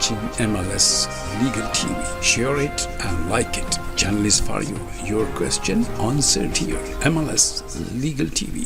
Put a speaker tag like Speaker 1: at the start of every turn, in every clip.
Speaker 1: watching MLS Legal TV. Share it and like it. Channel is for you. Your question answered here. MLS Legal TV.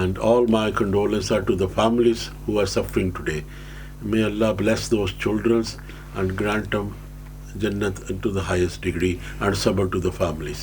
Speaker 2: and all my condolences are to the families who are suffering today. May Allah bless those children and grant them Jannat to the highest degree and sabr to the families.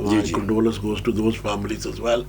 Speaker 2: my condolence goes to those families as well.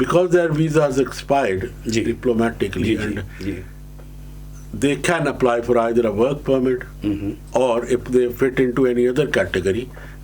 Speaker 2: because their visa is expired diplomatically, and they can apply for either a work permit or if they fit into any other category,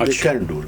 Speaker 2: they can do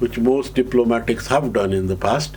Speaker 2: which most diplomatics have done in the past,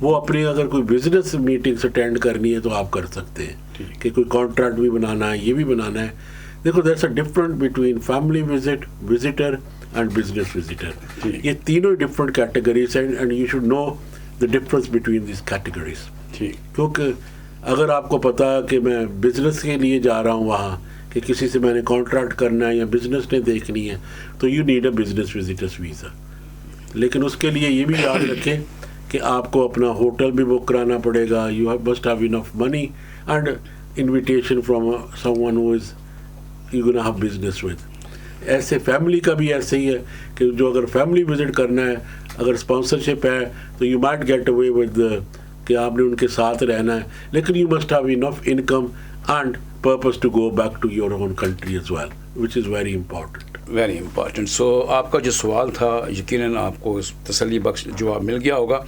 Speaker 2: وہ اپنی اگر کوئی business meetings attend کرنی ہے تو آپ کر سکتے ہیں کہ کوئی کانٹریکٹ بھی بنانا ہے, یہ بھی بنانا ہے. دیکھو there's a different between family visitor and business visitor. یہ تینوں ہی ڈفرنٹ کیٹیگریز ہیں and you should know the difference between these categories. کیونکہ اگر آپ کو پتا کہ میں بزنس کے لیے جا رہا ہوں وہاں, کہ کسی سے میں نے کانٹریکٹ کرنا ہے یا بزنس نے دیکھنی ہے, تو you need a business visitors visa. لیکن اس کے لیے یہ بھی یاد رکھیں کہ آپ کو اپنا ہوٹل بھی بک کرانا پڑے گا. You must have enough money and invitation from someone who is you gonna have business with. ایسے فیملی کا بھی ایسے ہی ہے کہ جو اگر فیملی وزٹ کرنا ہے, اگر اسپانسرشپ ہے تو you might get away with کہ آپ نے ان کے ساتھ رہنا ہے, لیکن you must have enough income and purpose to go back to your own country as well, which is very important.
Speaker 1: Very important. So آپ کا جو سوال تھا یقیناً آپ کو تسلی بخش جواب مل گیا ہوگا.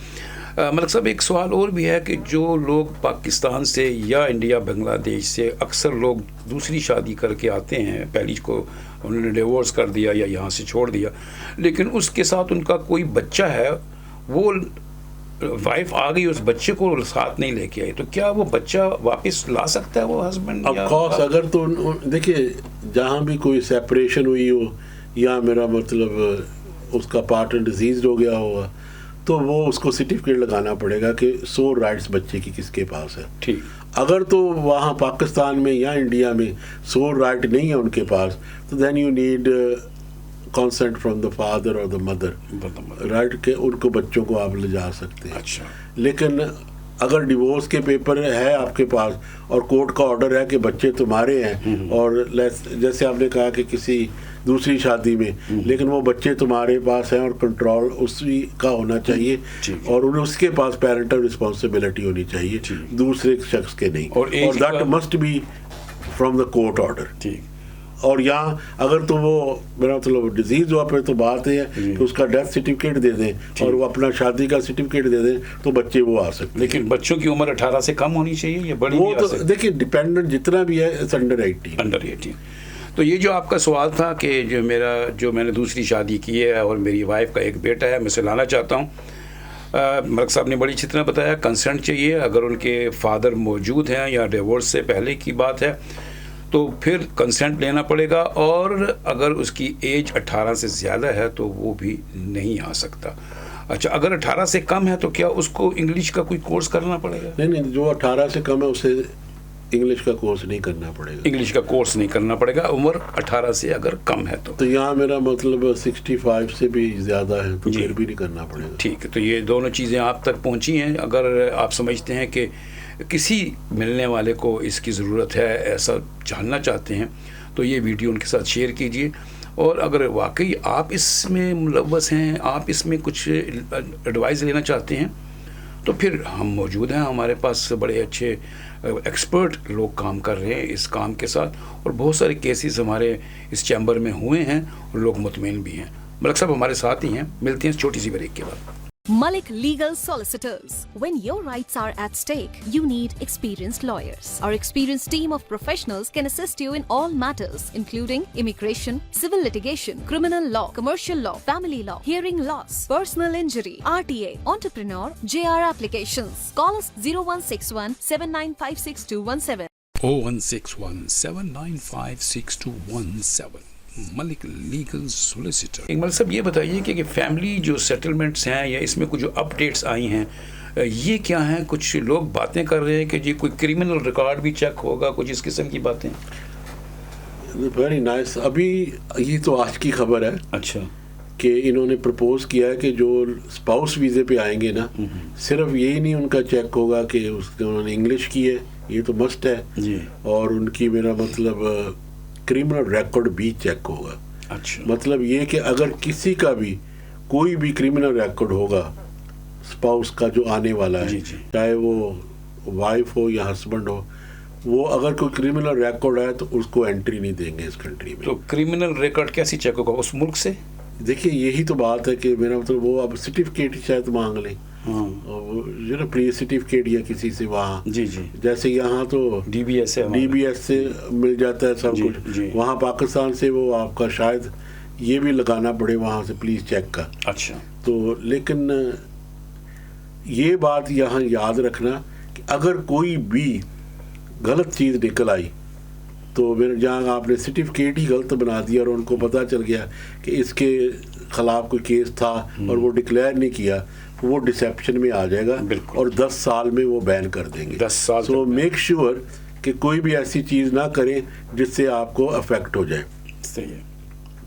Speaker 1: ملک صاحب ایک سوال اور بھی ہے کہ جو لوگ پاکستان سے یا انڈیا بنگلہ دیش سے اکثر لوگ دوسری شادی کر کے آتے ہیں, پہلی کو انہوں نے ڈیورس کر دیا یا یہاں سے چھوڑ دیا, لیکن اس کے ساتھ ان کا کوئی بچہ ہے, وہ وائف آ گئی اس بچے کو ساتھ نہیں لے کے آئی, تو کیا وہ بچہ واپس لا سکتا ہے وہ ہسبینڈ؟
Speaker 2: آف کورس اگر تو دیکھیے جہاں بھی کوئی سیپریشن ہوئی ہو یا میرا مطلب اس کا پارٹنر ڈیزیزڈ ہو گیا ہوگا, تو وہ اس کو سرٹیفکیٹ لگانا پڑے گا کہ سول رائٹس بچے کی کس کے پاس ہے.
Speaker 1: ٹھیک.
Speaker 2: اگر تو وہاں پاکستان میں یا انڈیا میں سول رائٹ نہیں ہے ان کے پاس, تو then you need consent from the father or the mother, right کہ ان کو بچوں کو آپ لے جا سکتے ہیں.
Speaker 1: اچھا.
Speaker 2: لیکن اگر ڈیورس کے پیپر ہے آپ کے پاس اور کورٹ کا آرڈر ہے کہ بچے تمہارے ہیں, اور جیسے آپ نے کہا کہ کسی دوسری شادی میں, لیکن وہ بچے تمہارے پاس ہیں اور کنٹرول اسی کا ہونا چاہیے, اور اس کے پاس پیرنٹل رسپانسبلٹی ہونی چاہیے, دوسرے شخص کے نہیں, اور that must be from the court order.
Speaker 1: ٹھیک.
Speaker 2: اور یہاں اگر تو وہ میرا مطلب ڈیزیز ہوا پھر تو بات یہ ہے کہ اس کا ڈیتھ سرٹیفکیٹ دے دیں اور وہ اپنا شادی کا سرٹیفکیٹ دے دیں, تو بچے وہ آ سکتے.
Speaker 1: لیکن بچوں کی عمر 18 سے کم ہونی چاہیے یا بڑی؟
Speaker 2: وہ تو دیکھیے ڈپینڈنٹ جتنا بھی ہے انڈر 18.
Speaker 1: انڈر 18. تو یہ جو آپ کا سوال تھا کہ جو میں نے دوسری شادی کی ہے اور میری وائف کا ایک بیٹا ہے, میں اسے لانا چاہتا ہوں. ملک صاحب نے بڑی اچھی طرح بتایا, کنسنٹ چاہیے. اگر ان کے فادر موجود ہیں یا ڈیورس سے پہلے کی بات ہے تو پھر کنسنٹ لینا پڑے گا, اور اگر اس کی ایج 18 سے زیادہ ہے تو وہ بھی نہیں آ سکتا. اچھا, اگر 18 سے کم ہے تو کیا اس کو انگلش کا کوئی کورس کرنا پڑے گا؟
Speaker 2: نہیں, جو 18 سے کم ہے اسے انگلش کا کورس نہیں کرنا پڑے گا.
Speaker 1: انگلش کا کورس نہیں کرنا پڑے گا, عمر 18 سے اگر کم ہے تو
Speaker 2: یہاں میرا مطلب 65 سے بھی زیادہ ہے تو پھر بھی نہیں کرنا پڑے گا.
Speaker 1: ٹھیک ہے. تو یہ دونوں چیزیں آپ تک پہنچی ہیں. اگر آپ سمجھتے ہیں کہ کسی ملنے والے کو اس کی ضرورت ہے, ایسا جاننا چاہتے ہیں, تو یہ ویڈیو ان کے ساتھ شیئر کیجیے. اور اگر واقعی آپ اس میں ملوث ہیں, آپ اس میں کچھ ایڈوائز لینا چاہتے ہیں, تو پھر ہم موجود ہیں. ہمارے پاس بڑے اچھے ایکسپرٹ لوگ کام کر رہے ہیں اس کام کے ساتھ, اور بہت سارے کیسز ہمارے اس چیمبر میں ہوئے ہیں اور لوگ مطمئن بھی ہیں. ملک صاحب ہمارے ساتھ ہی ہیں. ملتے ہیں چھوٹی سی بریک کے بعد.
Speaker 3: Malik Legal Solicitors. When your rights are at stake, you need experienced lawyers. Our experienced team of professionals can assist you in all matters, including immigration, civil litigation, criminal law, commercial law, family law, hearing loss, personal injury, RTA, entrepreneur, JR applications. Call us 0161 7956
Speaker 1: 0161 7956217. Malik legal solicitor. Iqbal صاحب یہ بتائیے کہ family جو settlements ہیں یا اس میں کچھ جو اپڈیٹس آئی ہیں یہ کیا ہیں؟ کچھ لوگ باتیں کر رہے ہیں کہ جی کوئی کرمنل ریکارڈ بھی چیک ہوگا, کچھ اس قسم کی باتیں.
Speaker 2: Very nice. ابھی یہ تو آج کی خبر ہے.
Speaker 1: اچھا.
Speaker 2: کہ انہوں نے پرپوز کیا ہے کہ جو اسپاؤس ویزے پہ آئیں گے نا, صرف یہی نہیں ان کا چیک ہوگا کہ انہوں نے انگلش کی ہے, یہ تو مسٹ ہے
Speaker 1: جی,
Speaker 2: اور ان کی میرا مطلب کرمنل ریکارڈ بھی چیک ہوگا.
Speaker 1: اچھا.
Speaker 2: مطلب یہ کہ اگر کسی کا بھی کوئی بھی کرمنل ریکارڈ ہوگا اسپاؤس کا جو آنے والا ہے, چاہے وہ وائف ہو یا ہسبینڈ ہو, وہ اگر کوئی کرمنل ریکارڈ ہے تو اس کو انٹری نہیں دیں گے اس کنٹری میں.
Speaker 1: تو کرمنل ریکارڈ کیسے چیک ہوگا اس ملک سے؟
Speaker 2: دیکھیے یہی تو بات ہے کہ میرا مطلب وہ اب سرٹیفکیٹ شاید مانگ لیں, پری سرٹیفکیٹ یا کسی سے وہاں.
Speaker 1: جی جی.
Speaker 2: جیسے یہاں تو
Speaker 1: ڈی بی ایس
Speaker 2: سے مل جاتا ہے سب کچھ. وہاں پاکستان سے وہ آپ کا شاید یہ بھی لگانا پڑے وہاں سے پولیس چیک کا.
Speaker 1: اچھا.
Speaker 2: تو لیکن یہ بات یہاں یاد رکھنا کہ اگر کوئی بھی غلط چیز نکل آئی تو میرے جہاں آپ نے سرٹیفکیٹ ہی غلط بنا دیا اور ان کو پتہ چل گیا کہ اس کے خلاف کوئی کیس تھا اور وہ ڈکلیئر نہیں کیا، وہ ڈسیپشن میں آ جائے گا اور 10 سال میں وہ بین کر دیں گے.
Speaker 1: 10 سال.
Speaker 2: سو میک شیور کہ کوئی بھی ایسی چیز نہ کریں جس سے آپ کو افیکٹ ہو جائے.
Speaker 1: صحیح ہے.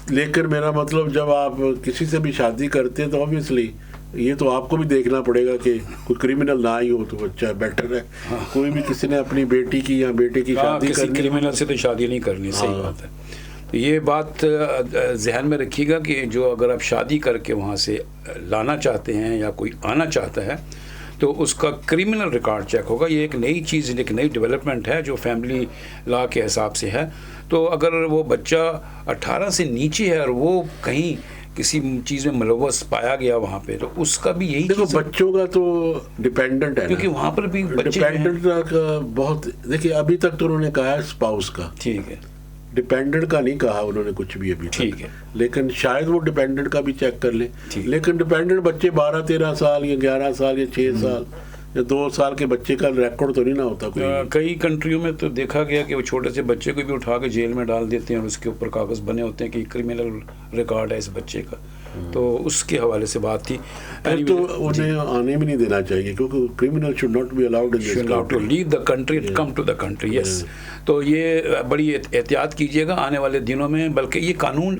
Speaker 2: لیکن میرا مطلب جب آپ کسی سے بھی شادی کرتے ہیں تو آبویسلی یہ تو آپ کو بھی دیکھنا پڑے گا کہ کوئی کرمنل نہ ہی ہو تو اچھا بیٹر ہے. کوئی بھی کسی نے اپنی بیٹی کی یا بیٹے کی شادی
Speaker 1: کسی
Speaker 2: کرنی،
Speaker 1: کرمنل سے تو شادی نہیں کرنی. صحیح بات ہے. تو یہ بات ذہن میں رکھیے گا کہ جو اگر آپ شادی کر کے وہاں سے لانا چاہتے ہیں یا کوئی آنا چاہتا ہے تو اس کا کرمنل ریکارڈ چیک ہوگا. یہ ایک نئی چیز، ایک نئی ڈیولپمنٹ ہے جو فیملی لا کے حساب سے ہے. تو اگر وہ بچہ 18 سے نیچے ہے اور وہ کہیں کسی چیز میں ملوث پایا گیا وہاں پہ تو اس کا بھی یہی
Speaker 2: دیکھو بچوں کا تو ڈیپینڈنٹ ہے،
Speaker 1: کیونکہ وہاں پر بھی
Speaker 2: ڈیپینڈنٹ کا بہت. دیکھیے ابھی تک تو انہوں نے کہا ہے اسپاؤس کا،
Speaker 1: ٹھیک ہے،
Speaker 2: ڈیپینڈنٹ کا نہیں کہا انہوں نے کچھ بھی ابھی تک.
Speaker 1: ٹھیک ہے.
Speaker 2: لیکن شاید وہ ڈیپینڈنٹ کا بھی چیک کر لیں. لیکن ڈیپینڈنٹ بچے 12-13 سال یا 11 سال یا 6 سال یا 2 سال کے بچے کا ریکارڈ تو نہیں نہ ہوتا کوئی.
Speaker 1: کئی کنٹریوں میں تو دیکھا گیا کہ وہ چھوٹے سے بچے کو بھی اٹھا کے جیل میں ڈال دیتے ہیں اور اس کے اوپر کاغذ بنے ہوتے ہیں کہ کرمنل ریکارڈ ہے اس بچے کا. تو اس کے حوالے سے بات تھی.
Speaker 2: تو انہیں آنے بھی نہیں دینا چاہیے کیونکہ criminal should not be allowed in this country,
Speaker 1: to leave the country come to the country. Yes. تو یہ بڑی احتیاط کیجیے گا آنے والے دنوں میں. بلکہ یہ قانون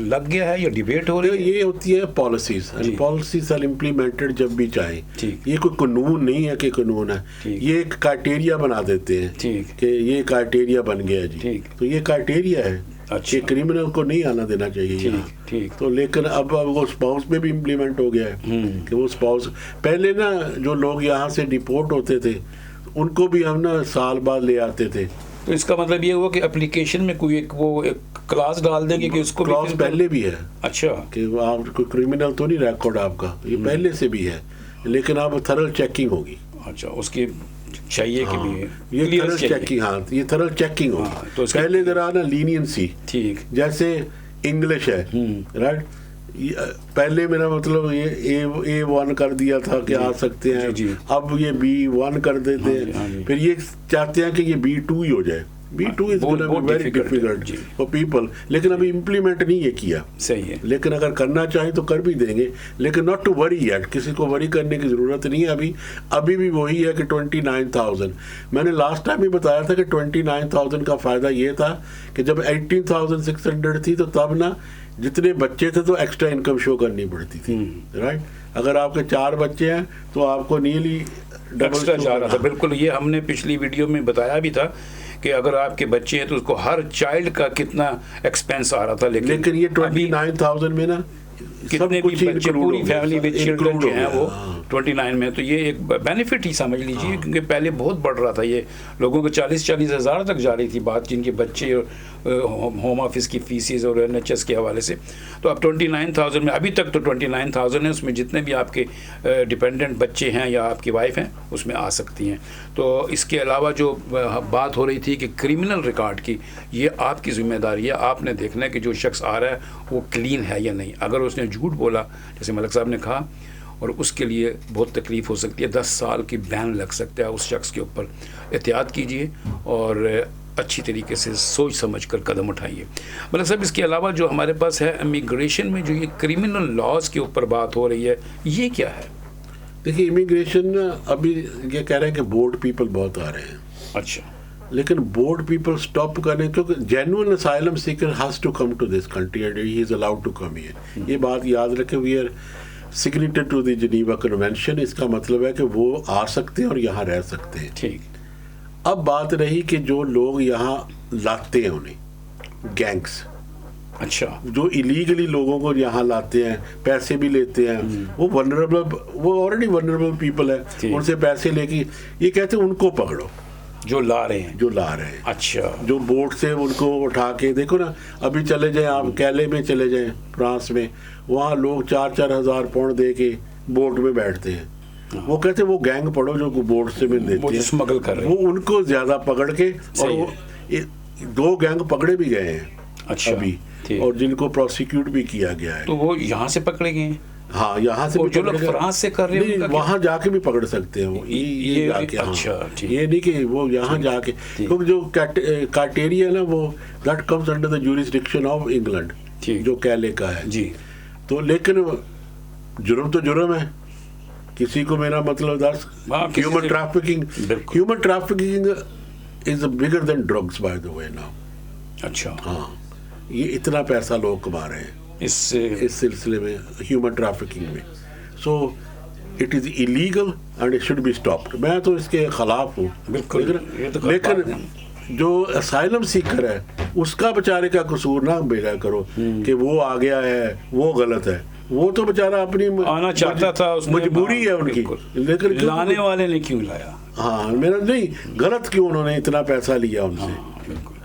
Speaker 1: لگ گیا ہے یا ڈیبیٹ ہو رہی ہے؟
Speaker 2: یہ ہوتی ہے پالیسیز، پالیسیز آر امپلیمنٹڈ جب بھی چاہیں. یہ کوئی قانون نہیں ہے کہ قانون ہے، یہ ایک کرائٹیریا بنا دیتے ہیں کہ یہ کرائٹیریا بن گیا جی. تو یہ کرائٹیریا ہے کہ کرمنل کو نہیں آنا دینا چاہیے. تو لیکن اب وہ اسپاؤس میں بھی امپلیمنٹ ہو گیا ہے کہ وہ اسپاؤس پہلے نا جو لوگ یہاں سے ڈیپورٹ ہوتے تھے ان کو بھی ہم نا سال بعد لے آتے تھے.
Speaker 1: تو اس کا مطلب یہ ہوا کہ اپلیکیشن میں کوئی ایک کلاس ڈال دیں گے کہ اس کو
Speaker 2: کلاس پہلے بھی ہے. اچھا. کہ آپ کوئی کرمنل تو نہیں ریکارڈ آپ کا، یہ پہلے سے بھی ہے لیکن اب تھرل چیکنگ ہوگی.
Speaker 1: اچھا. اس کی چاہیے کہ بھی
Speaker 2: یہ تھرل چیکنگ، ہاں یہ تھرل چیکنگ ہوگی. پہلے ذرا نا لینینسی، ٹھیک، جیسے انگلش ہے رائٹ. پہلے میرا مطلب یہ A1 کر دیا تھا کہ آ سکتے ہیں، اب یہ B1 کر دیتے ہیں، پھر یہ چاہتے ہیں کہ یہ B2 ہی ہو جائے. B2 is going to be very difficult for people. لیکن ابھی امپلیمنٹ نہیں یہ کیا.
Speaker 1: صحیح ہے.
Speaker 2: لیکن اگر کرنا چاہیں تو کر بھی دیں گے، لیکن not to worry yet. کسی کو وری کرنے کی ضرورت نہیں ہے. ابھی بھی وہی ہے کہ 29,000. میں نے لاسٹ ٹائم ہی بتایا تھا کہ 29,000 کا فائدہ یہ تھا کہ جب 18,600 تھی تو تب نا جتنے بچے تھے تو ایکسٹرا انکم شو کرنی پڑتی تھی رائٹ. اگر آپ کے 4 بچے ہیں تو آپ کو نیلی
Speaker 1: ڈبل جا رہا تھا. بالکل. یہ ہم نے پچھلی ویڈیو میں بتایا بھی تھا کہ اگر آپ کے بچے ہیں تو اس کو ہر چائلڈ کا کتنا ایکسپینس آ رہا تھا. لیکن
Speaker 2: یہ 29,000 میں نا
Speaker 1: کتنے بھی بچے پوری فیملی میں چلڈرن جو ہیں وہ 29 میں، تو یہ ایک بینیفٹ ہی سمجھ لیجیے کیونکہ پہلے بہت بڑھ رہا تھا. یہ لوگوں کو 40,000 ہزار تک جا رہی تھی بات جن کے بچے ہوم آفس کی فیسز اور NHS کے حوالے سے. تو اب 29,000 میں ابھی تک تو 29,000 ہے. اس میں جتنے بھی آپ کے ڈپینڈنٹ بچے ہیں یا آپ کی وائف ہیں اس میں آ سکتی ہیں. تو اس کے علاوہ جو بات ہو رہی تھی کہ کرمنل ریکارڈ کی، یہ آپ کی ذمہ داری ہے. آپ نے دیکھنا ہے کہ جو شخص آ رہا ہے وہ کلین ہے یا نہیں. اگر اس نے جھوٹ بولا جیسے ملک صاحب نے کہا اور اس کے لیے بہت تکلیف ہو سکتی ہے، 10 سال کی بین لگ سکتا ہے اس شخص کے اوپر. احتیاط کیجیے اور اچھی طریقے سے سوچ سمجھ کر قدم اٹھائیے. ملک صاحب اس کے علاوہ جو ہمارے پاس ہے امیگریشن میں جو یہ کرمنل لاز کے اوپر بات ہو رہی ہے یہ کیا ہے؟
Speaker 2: دیکھیے امیگریشن ابھی یہ کہہ رہے ہیں کہ بورڈ پیپل بہت آ رہے ہیں.
Speaker 1: اچھا.
Speaker 2: لیکن بورڈ پیپل سٹاپ کریں کیونکہ genuine asylum seeker has to come to this country and he is allowed to come here. یہ بات یاد رکھیں، we are signatory to the Geneva convention. اس کا مطلب ہے کہ وہ آ سکتے ہیں اور یہاں رہ سکتے ہیں.
Speaker 1: ٹھیک.
Speaker 2: اب بات رہی کہ جو لوگ یہاں لاتے ہیں انہیں گینگس، اچھا، جو ایلیگلی لوگوں کو یہاں لاتے ہیں، پیسے بھی لیتے ہیں، وہ ونربل، وہ آلریڈی ونربل پیپل ہیں، ان سے پیسے لے کے یہ کہتے ہیں ان کو پکڑو
Speaker 1: جو لا رہے ہیں. اچھا.
Speaker 2: جو بوٹ سے ان کو اٹھا کے دیکھو نا، ابھی چلے جائیں آپ کیلے میں چلے جائیں فرانس میں، وہاں لوگ 4-4 ہزار پاؤنڈ دے کے بوٹ میں بیٹھتے ہیں. وہ کہتے ہیں وہ گینگ پڑھو جو بوٹ سے میں دیتے ہیں،
Speaker 1: اسمگل کر رہے ہیں.
Speaker 2: وہ ان کو زیادہ پکڑ کے، اور وہ 2 گینگ پکڑے بھی گئے ہیں ابھی، اور جن کو پروسیکیوٹ بھی کیا گیا ہے.
Speaker 1: تو وہ یہاں سے پکڑے گئے ہیں؟
Speaker 2: ہاں یہاں سے
Speaker 1: جو لوگ فرانس سے کر رہے ہیں
Speaker 2: وہاں جا کے بھی پکڑ سکتے ہیں یہ جا کے.
Speaker 1: اچھا
Speaker 2: یہ نہیں کہ وہ یہاں جا کے, کیونکہ جو کرائٹیریا ہے نا وہ that comes under the jurisdiction of England جو کیلے کا ہے جی. تو لیکن جرم تو جرم ہے, کسی کو میرا مطلب human trafficking is bigger than drugs by the way now.
Speaker 1: اچھا
Speaker 2: ہاں یہ اتنا پیسہ لوگ کما رہے ہیں اس سلسلے میں ہیومن ٹریفکنگ میں. So it is illegal and it should be stopped. میں تو اس کے خلاف ہوں
Speaker 1: بالکل,
Speaker 2: لیکن جو اسائلم سیکر ہے اس کا بیچارے کا قصور نہ بھیجا کرو کہ وہ آ گیا ہے وہ غلط ہے. وہ تو بیچارہ اپنی
Speaker 1: آنا چاہتا تھا,
Speaker 2: مجبوری ہے ان کی, لیکن
Speaker 1: لانے والے نے کیوں لایا.
Speaker 2: ہاں میرا نہیں غلط کیوں انہوں نے اتنا پیسہ لیا ان سے.
Speaker 1: بالکل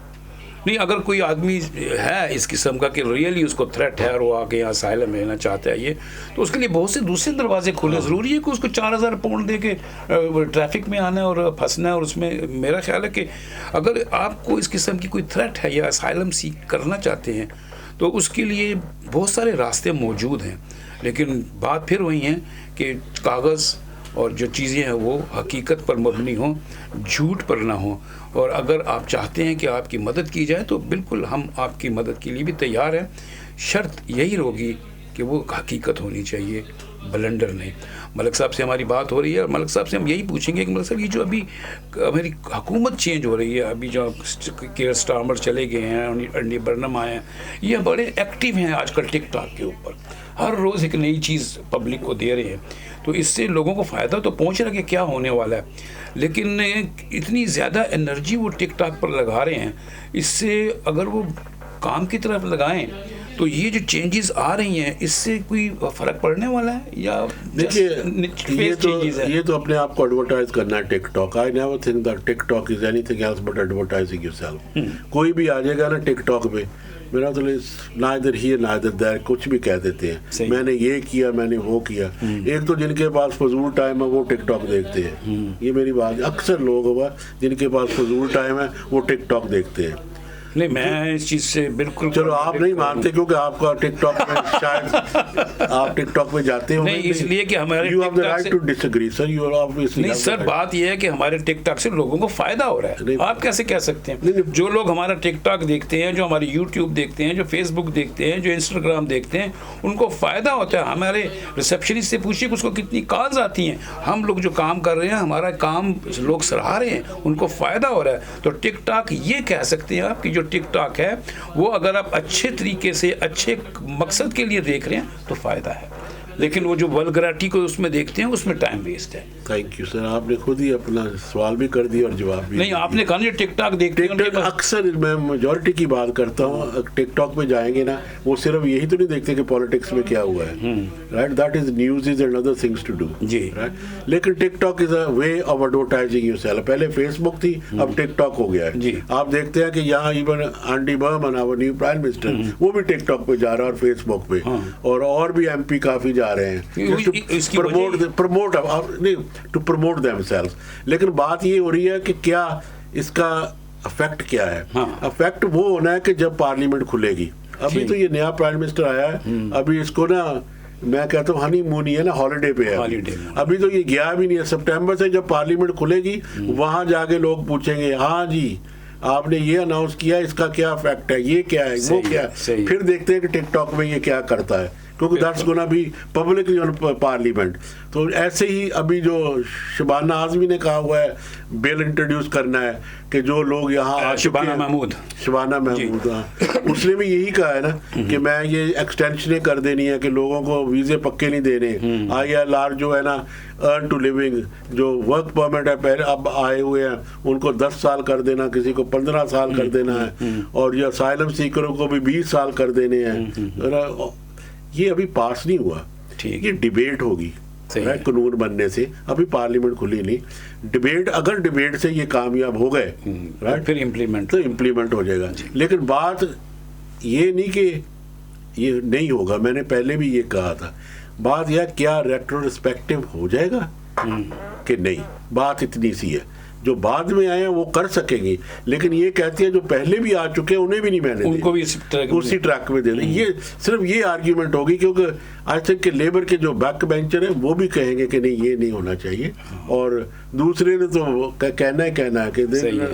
Speaker 1: نہیں, اگر کوئی آدمی ہے اس قسم کا کہ ریئلی اس کو تھریٹ ہے اور وہ آ کے یہاں اسائلم لینا چاہتا ہے یہ, تو اس کے لیے بہت سے دوسرے دروازے کھولے. ضروری ہے کہ اس کو 4,000 پاؤنڈ دے کے ٹریفک میں آنا ہے اور پھنسنا ہے. اور اس میں میرا خیال ہے کہ اگر آپ کو اس قسم کی کوئی تھریٹ ہے یا اسائلم سیک کرنا چاہتے ہیں تو اس کے لیے بہت سارے راستے موجود ہیں. لیکن بات پھر وہی ہے کہ کاغذ اور جو چیزیں ہیں وہ حقیقت پر مبنی ہوں, جھوٹ پر نہ ہوں. اور اگر آپ چاہتے ہیں کہ آپ کی مدد کی جائے تو بالکل ہم آپ کی مدد کے لیے بھی تیار ہیں. شرط یہی ہوگی کہ وہ حقیقت ہونی چاہیے, بلنڈر نہیں. ملک صاحب سے ہماری بات ہو رہی ہے اور ملک صاحب سے ہم یہی پوچھیں گے کہ ملک صاحب یہ جو ابھی ہماری حکومت چینج ہو رہی ہے, ابھی جو کیئر اسٹارمر چلے گئے ہیں, انڈی برنم آئے ہیں, یہ بڑے ایکٹیو ہیں آج کل ٹک ٹاک کے اوپر. ہر روز ایک نئی چیز پبلک کو دے رہے ہیں. تو اس سے لوگوں کو فائدہ تو پہنچ رہا ہے کہ کیا ہونے والا ہے, لیکن اتنی زیادہ انرجی وہ ٹک ٹاک پر لگا رہے ہیں. اس سے اگر وہ کام کی طرف لگائیں تو یہ جو چینجز آ رہی ہیں اس سے کوئی فرق پڑنے والا ہے یا
Speaker 2: یہ تو اپنے آپ کو ایڈورٹائز کرنا ہے TikTok. I never think that TikTok is anything else but advertising yourself. کوئی بھی آ جائے گا نا ٹک ٹاک پہ, میرا تو نائدر ہیئر نائدر دیر, کچھ بھی کہہ دیتے ہیں, میں نے یہ کیا میں نے وہ کیا. ایک تو جن کے پاس فضول ٹائم ہے وہ ٹک ٹاک دیکھتے ہیں. یہ میری بات, اکثر لوگ ہوا جن کے پاس فضول ٹائم ہے وہ ٹک ٹاک دیکھتے ہیں.
Speaker 1: نہیں میں اس چیز سے بالکل,
Speaker 2: چلو آپ نہیں مانتے کیونکہ آپ کا ٹک ٹاک میں شاید آپ ٹک ٹاک پہ جاتے ہوں.
Speaker 1: نہیں اس لیے کہ ہمارے
Speaker 2: you have the right to disagree sir, you are obviously.
Speaker 1: نہیں سر, بات یہ ہے کہ ہمارے ٹک ٹاک سے لوگوں کو فائدہ ہو رہا ہے. آپ کیسے کہہ سکتے ہیں؟ جو لوگ ہمارا ٹک ٹاک دیکھتے ہیں, جو ہماری یوٹیوب دیکھتے ہیں, جو فیس بک دیکھتے ہیں, جو انسٹاگرام دیکھتے ہیں, ان کو فائدہ ہوتا ہے. ہمارے ریسپشنسٹ سے پوچھیے کہ اس کو کتنی کالز آتی ہیں. ہم لوگ جو کام کر رہے ہیں, ہمارا کام لوگ سراہ رہے ہیں, ان کو فائدہ ہو رہا ہے. تو ٹک ٹاک یہ کہہ سکتے ہیں آپ کہ جو ٹک ٹاک ہے وہ اگر آپ اچھے طریقے سے اچھے مقصد کے لیے دیکھ رہے ہیں تو فائدہ ہے. لیکن وہ جو ولگریٹی کو اس میں دیکھتے ہیں اس میں ٹائم ویسٹ ہے.
Speaker 2: تھینک یو سر, آپ نے خود ہی اپنا سوال بھی کر دیا اور جواب بھی.
Speaker 1: نہیں آپ نے کہا نا ٹک ٹاک دیکھتے ہیں,
Speaker 2: اکثر میں میجورٹی کی بات کرتا ہوں. ٹک ٹاک پہ جائیں گے نا, وہ صرف یہی تو نہیں دیکھتے کہ پالیٹکس میں کیا ہوا ہے, right, that is news is and other things to do جی, رائٹ. لیکن TikTok is a way of advertising yourself. پہلے فیس بک تھی, اب ٹک ٹاک ہو گیا ہے. آپ دیکھتے ہیں کہ یہاں even Andy Burnham our new prime minister وہ بھی ٹک ٹاک پہ جا رہا ہے اور فیس بک پہ, اور بھی ایم پی کافی جا رہے ہیں to promote themselves. لیکن بات یہ ہو رہی ہے کہ کیا اس کا افیکٹ کیا ہے. افیکٹ وہ ہونا ہے کہ جب پارلیمنٹ کھلے گی. ابھی تو یہ نیا پرائم منسٹر آیا ہے, ابھی اس کو نا میں کہتا ہوں ہنی مون ہی ہے نا, ہالیڈے پہ ہے. ابھی تو یہ گیا بھی نہیں ہے. سپٹمبر سے جب پارلیمنٹ کھلے گی وہاں جا کے لوگ پوچھیں گے ہاں جی آپ نے یہ اناؤنس کیا, اس کا کیا افیکٹ ہے, یہ کیا ہے, وہ کیا ہے. پھر دیکھتے ہیں کہ ٹک ٹاک میں یہ کیا کرتا ہے, کیونکہ that's gonna be publicly on parliament. تو ایسے ہی ابھی جو شبانہ اعظمی نے کہا ہوا ہے بل انٹروڈیوس کرنا ہے کہ جو لوگ یہاں شبانہ محمود اس نے بھی یہی کہا ہے نا کہ میں یہ ایکسٹینشنیں کر دینی ہے کہ لوگوں کو ویزے پکے نہیں دینے. آئی ایل آر جو ہے نا ارن ٹو لیونگ, جو ورک پرمٹ ہے پہلے اب آئے ہوئے ہیں ان کو 10 سال کر دینا, کسی کو 15 سال کر دینا ہے, اور یہ اسائلم سیکروں کو بھی 20 سال کر دینے ہیں. یہ ابھی پاس نہیں ہوا, یہ ڈیبیٹ ہوگی قانون بننے سے. ابھی پارلیمنٹ کھلی نہیں. ڈیبیٹ, اگر ڈیبیٹ سے یہ کامیاب ہو گئے
Speaker 1: پھر
Speaker 2: امپلیمنٹ ہو جائے گا. لیکن بات یہ نہیں کہ یہ نہیں ہوگا, میں نے پہلے بھی یہ کہا تھا. بات یہ کیا ریٹروسپیکٹو ہو جائے گا کہ نہیں, بات اتنی سی ہے. جو بعد میں آئے ہیں وہ کر سکیں گی, لیکن یہ کہتی ہے جو پہلے بھی آ چکے ہیں انہیں بھی نہیں میں نے
Speaker 1: ان کو بھی
Speaker 2: اسی ٹریک میں دے دیں. یہ صرف یہ آرگیومنٹ ہوگی, کیونکہ آئی تھنک کہ لیبر کے جو بیک بینچر ہیں وہ بھی کہیں گے کہ نہیں یہ نہیں ہونا چاہیے, اور دوسرے نے تو کہنا ہے کہ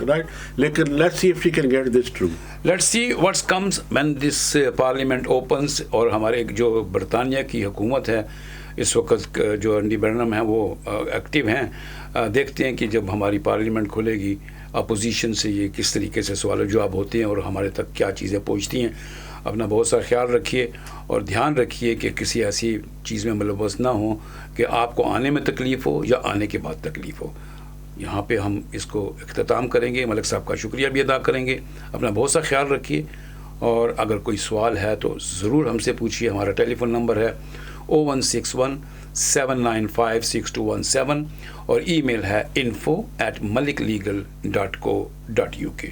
Speaker 2: رائٹ, لیکن let's see if she can get this through.
Speaker 1: Let's see what's comes when this parliament opens. اور ہمارے جو برطانیہ کی حکومت ہے اس وقت, جو انڈی برنم ہیں وہ ایکٹیو ہیں, دیکھتے ہیں کہ جب ہماری پارلیمنٹ کھلے گی اپوزیشن سے یہ کس طریقے سے سوال و جواب ہوتے ہیں اور ہمارے تک کیا چیزیں پہنچتی ہیں. اپنا بہت سا خیال رکھیے اور دھیان رکھیے کہ کسی ایسی چیز میں ملوث نہ ہوں کہ آپ کو آنے میں تکلیف ہو یا آنے کے بعد تکلیف ہو. یہاں پہ ہم اس کو اختتام کریں گے. ملک صاحب کا شکریہ بھی ادا کریں گے. اپنا بہت سا خیال رکھیے, اور اگر کوئی سوال ہے تو ضرور ہم سے پوچھیے. ہمارا ٹیلی فون نمبر ہے 0161-795-6217 اور ای میل ہے info@maliklegal.co.uk.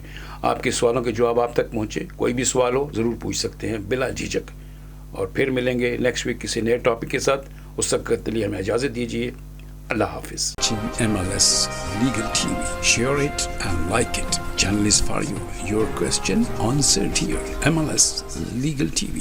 Speaker 1: آپ کے سوالوں کے جواب آپ تک پہنچے. کوئی بھی سوال ہو ضرور پوچھ سکتے ہیں بلا جھجک. اور پھر ملیں گے نیکسٹ ویک کسی نئے ٹاپک کے ساتھ. اس وقت کے لیے ہمیں اجازت دیجیے. اللہ حافظ. MLS Legal TV. Share it and like it. Channel is for you. Your question answered here. MLS Legal TV.